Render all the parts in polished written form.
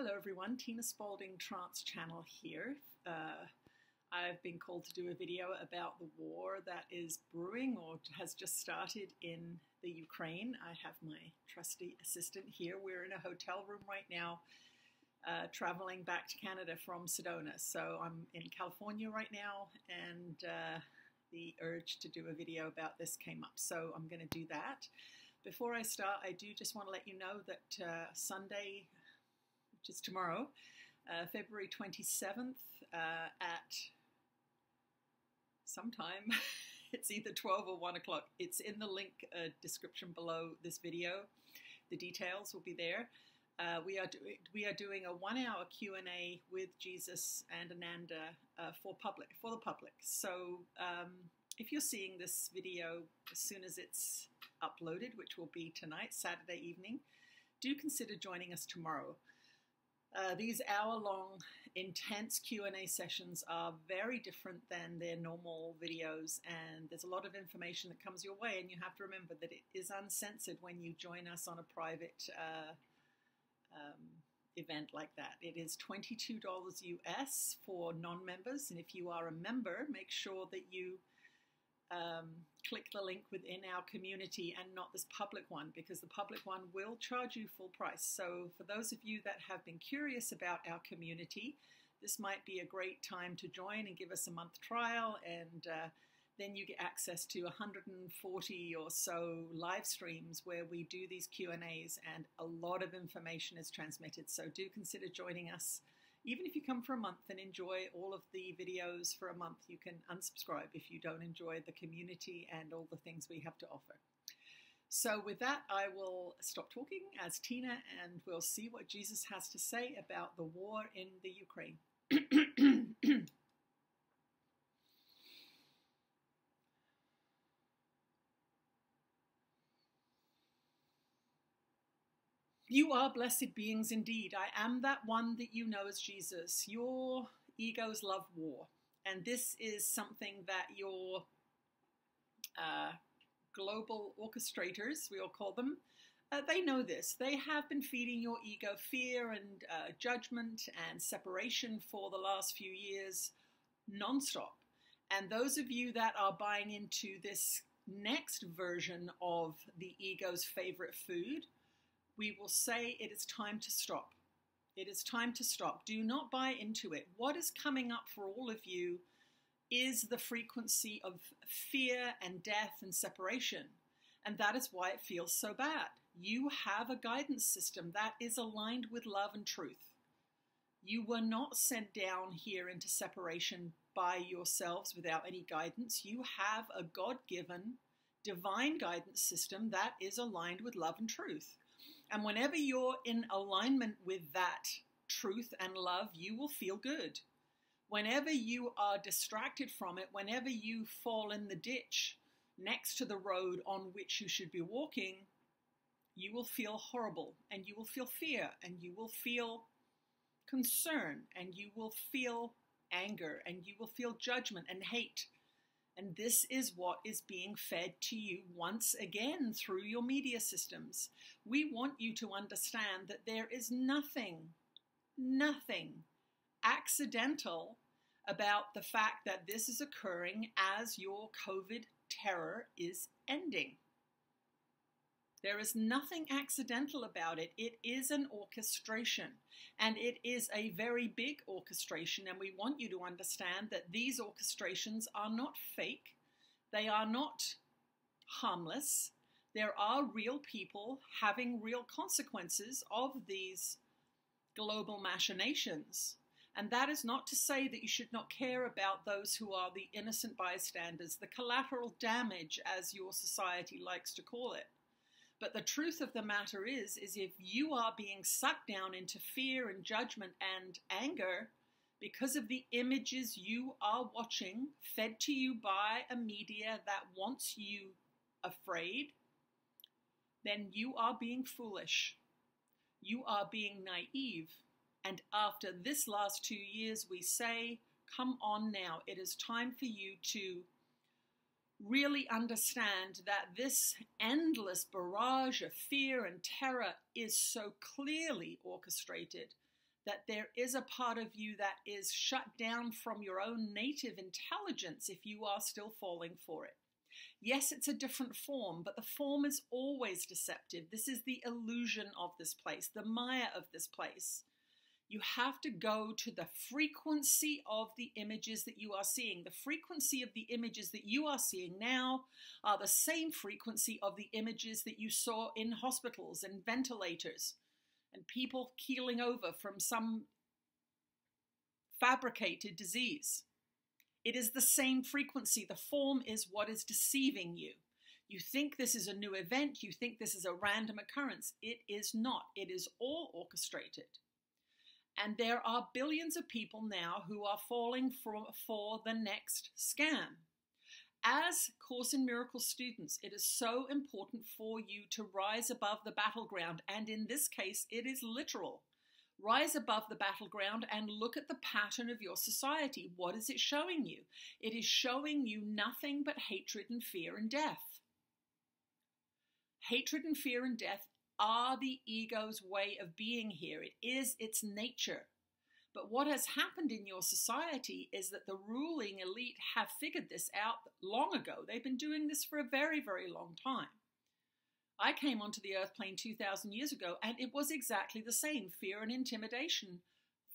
Hello everyone, Tina Spalding Trance Channel here. I've been called to do a video about the war that is brewing or has just started in the Ukraine. I have my trusty assistant here. We're in a hotel room right now, traveling back to Canada from Sedona. So I'm in California right now, and the urge to do a video about this came up. So I'm going to do that. Before I start, I do just want to let you know that Sunday, which is tomorrow, February 27th at sometime, it's either 12 or 1 o'clock. It's in the link description below this video. The details will be there. We are doing a 1-hour Q&A with Jesus and Ananda for the public. So if you're seeing this video as soon as it's uploaded, which will be tonight, Saturday evening, do consider joining us tomorrow. These hour-long, intense Q&A sessions are very different than their normal videos, and there's a lot of information that comes your way, and you have to remember that it is uncensored when you join us on a private event like that. It is $22 US for non-members, and if you are a member, make sure that you click the link within our community and not this public one, because the public one will charge you full price. So for those of you that have been curious about our community, this might be a great time to join and give us a month trial, and then you get access to 140 or so live streams where we do these Q&As, and a lot of information is transmitted. So do consider joining us. Even if you come for a month and enjoy all of the videos for a month, you can unsubscribe if you don't enjoy the community and all the things we have to offer. So with that, I will stop talking as Tina, and we'll see what Jesus has to say about the war in the Ukraine. You are blessed beings indeed. I am that one that you know as Jesus. Your egos love war. And this is something that your global orchestrators, we all call them, they know this. They have been feeding your ego fear and judgment and separation for the last few years nonstop. And those of you that are buying into this next version of the ego's favorite food, we will say it is time to stop. It is time to stop. Do not buy into it. What is coming up for all of you is the frequency of fear and death and separation. And that is why it feels so bad. You have a guidance system that is aligned with love and truth. You were not sent down here into separation by yourselves without any guidance. You have a God-given divine guidance system that is aligned with love and truth. And whenever you're in alignment with that truth and love, you will feel good. Whenever you are distracted from it, whenever you fall in the ditch next to the road on which you should be walking, you will feel horrible, and you will feel fear, and you will feel concern, and you will feel anger, and you will feel judgment and hate. And this is what is being fed to you once again through your media systems. We want you to understand that there is nothing accidental about the fact that this is occurring as your COVID terror is ending. There is nothing accidental about it. It is an orchestration, and it is a very big orchestration, and we want you to understand that these orchestrations are not fake. They are not harmless. There are real people having real consequences of these global machinations. And that is not to say that you should not care about those who are the innocent bystanders, the collateral damage, as your society likes to call it. But the truth of the matter is if you are being sucked down into fear and judgment and anger because of the images you are watching, fed to you by a media that wants you afraid, then you are being foolish. You are being naive. And after this last 2 years, we say, come on now. It is time for you to really understand that this endless barrage of fear and terror is so clearly orchestrated that there is a part of you that is shut down from your own native intelligence if you are still falling for it. Yes, it's a different form, but the form is always deceptive. This is the illusion of this place, the Maya of this place. You have to go to the frequency of the images that you are seeing. The frequency of the images that you are seeing now are the same frequency of the images that you saw in hospitals and ventilators and people keeling over from some fabricated disease. It is the same frequency. The form is what is deceiving you. You think this is a new event. You think this is a random occurrence. It is not. It is all orchestrated. And there are billions of people now who are falling for the next scam. As Course in Miracles students, it is so important for you to rise above the battleground. And in this case, it is literal. Rise above the battleground and look at the pattern of your society. What is it showing you? It is showing you nothing but hatred and fear and death. Hatred and fear and death are the ego's way of being here. It is its nature. But what has happened in your society is that the ruling elite have figured this out long ago. They've been doing this for a very, very long time. I came onto the earth plane 2,000 years ago, and it was exactly the same. Fear and intimidation,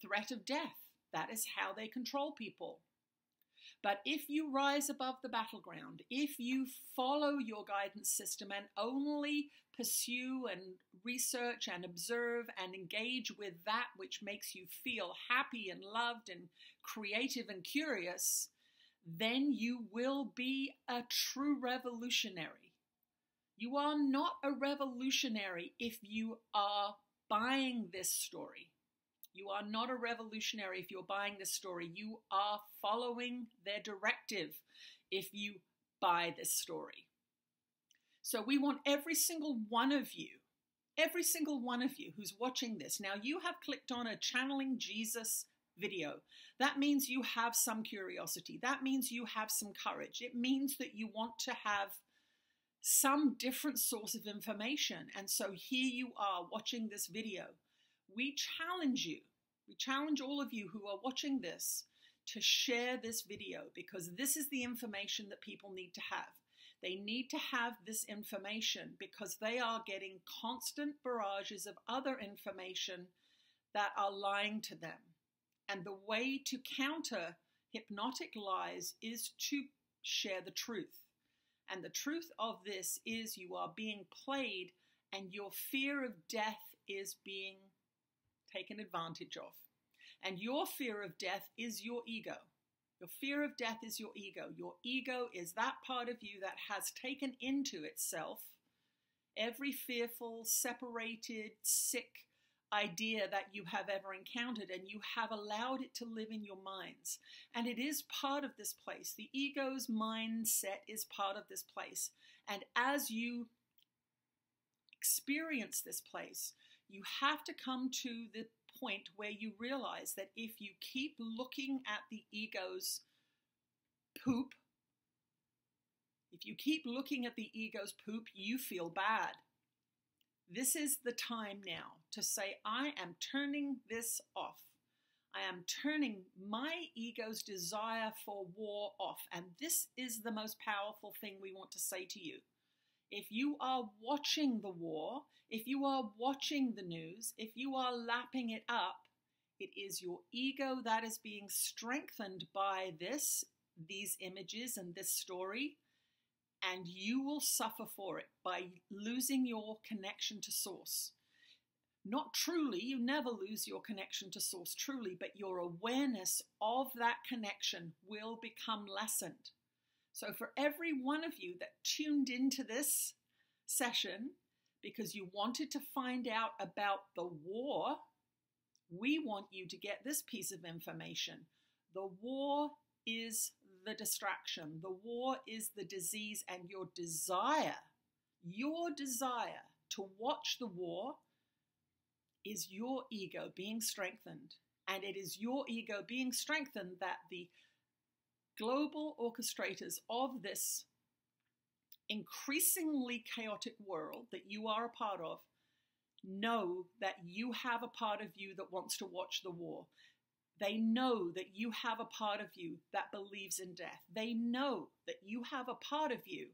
threat of death. That is how they control people. But if you rise above the battleground, if you follow your guidance system and only pursue and research and observe and engage with that which makes you feel happy and loved and creative and curious, then you will be a true revolutionary. You are not a revolutionary if you are buying this story. You are not a revolutionary if you're buying this story. You are following their directive if you buy this story. So we want every single one of you who's watching this. Now you have clicked on a Channeling Jesus video. That means you have some curiosity. That means you have some courage. It means that you want to have some different source of information. And so here you are watching this video. We challenge all of you who are watching this to share this video, because this is the information that people need to have. They need to have this information because they are getting constant barrages of other information that are lying to them. And the way to counter hypnotic lies is to share the truth. And the truth of this is you are being played and your fear of death is being taken advantage of. And your fear of death is your ego. Your fear of death is your ego. Your ego is that part of you that has taken into itself every fearful, separated, sick idea that you have ever encountered, and you have allowed it to live in your minds. And it is part of this place. The ego's mindset is part of this place. And as you experience this place, you have to come to the point where you realize that if you keep looking at the ego's poop, you feel bad. This is the time now to say, I am turning this off. I am turning my ego's desire for war off. And this is the most powerful thing we want to say to you. If you are watching the war, if you are watching the news, if you are lapping it up, it is your ego that is being strengthened by these images and this story, and you will suffer for it by losing your connection to source. Not truly, you never lose your connection to source truly, but your awareness of that connection will become lessened. So for every one of you that tuned into this session because you wanted to find out about the war, we want you to get this piece of information. The war is the distraction. The war is the disease, and your desire to watch the war is your ego being strengthened. And it is your ego being strengthened that the global orchestrators of this increasingly chaotic world that you are a part of know that you have a part of you that wants to watch the war. They know that you have a part of you that believes in death. They know that you have a part of you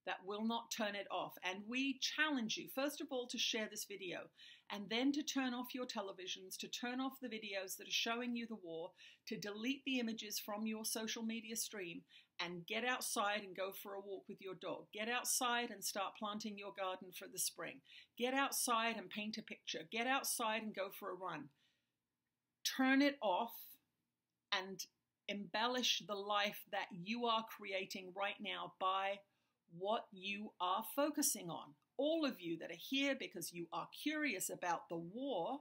that will not turn it off. And we challenge you, first of all, to share this video, and then to turn off your televisions, to turn off the videos that are showing you the war, to delete the images from your social media stream, and get outside and go for a walk with your dog. Get outside and start planting your garden for the spring. Get outside and paint a picture. Get outside and go for a run. Turn it off and embellish the life that you are creating right now by what you are focusing on. All of you that are here because you are curious about the war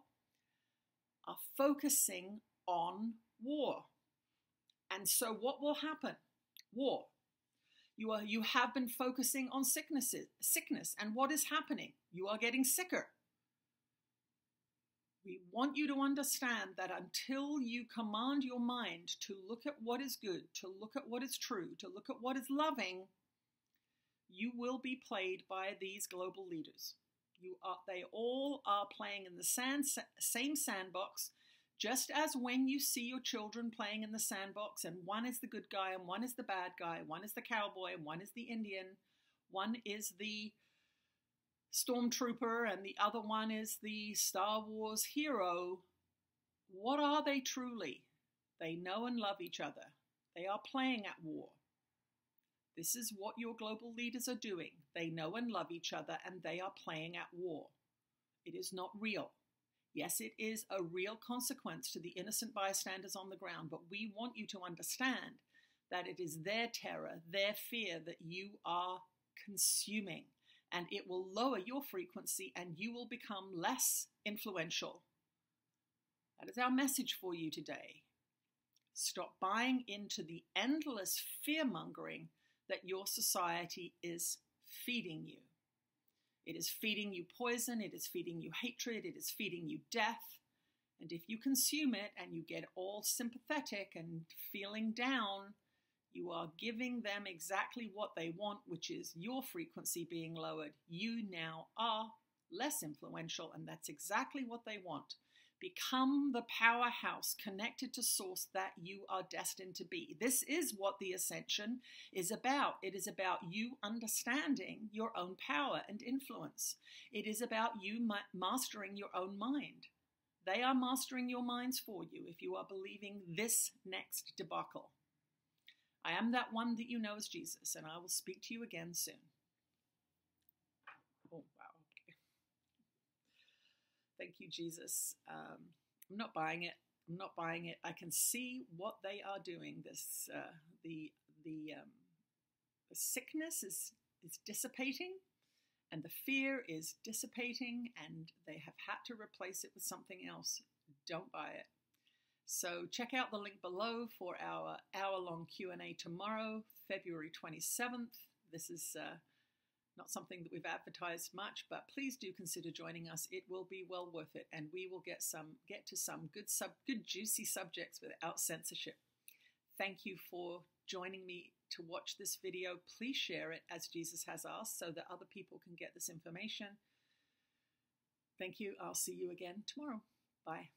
are focusing on war. And so what will happen? War. You have been focusing on sickness, and what is happening? You are getting sicker. We want you to understand that until you command your mind to look at what is good, to look at what is true, to look at what is loving, you will be played by these global leaders. They all are playing in the same sandbox, just as when you see your children playing in the sandbox and one is the good guy and one is the bad guy, one is the cowboy and one is the Indian, one is the stormtrooper and the other one is the Star Wars hero. What are they truly? They know and love each other. They are playing at war. This is what your global leaders are doing. They know and love each other and they are playing at war. It is not real. Yes, it is a real consequence to the innocent bystanders on the ground, but we want you to understand that it is their terror, their fear that you are consuming, and it will lower your frequency and you will become less influential. That is our message for you today. Stop buying into the endless fear-mongering that your society is feeding you. It is feeding you poison, it is feeding you hatred, it is feeding you death. And if you consume it and you get all sympathetic and feeling down, you are giving them exactly what they want, which is your frequency being lowered. You now are less influential, and that's exactly what they want. Become the powerhouse connected to source that you are destined to be. This is what the ascension is about. It is about you understanding your own power and influence. It is about you mastering your own mind. They are mastering your minds for you if you are believing this next debacle. I am that one that you know as Jesus, and I will speak to you again soon. Oh, wow. Thank you, Jesus. I'm not buying it. I'm not buying it. I can see what they are doing. This the sickness is dissipating, and the fear is dissipating, and they have had to replace it with something else. Don't buy it. So check out the link below for our hour-long Q&A tomorrow, February 27th. This is not something that we've advertised much, but please do consider joining us. It will be well worth it, and we will get to some good juicy subjects without censorship. Thank you for joining me to watch this video. Please share it as Jesus has asked so that other people can get this information. Thank you. I'll see you again tomorrow. Bye.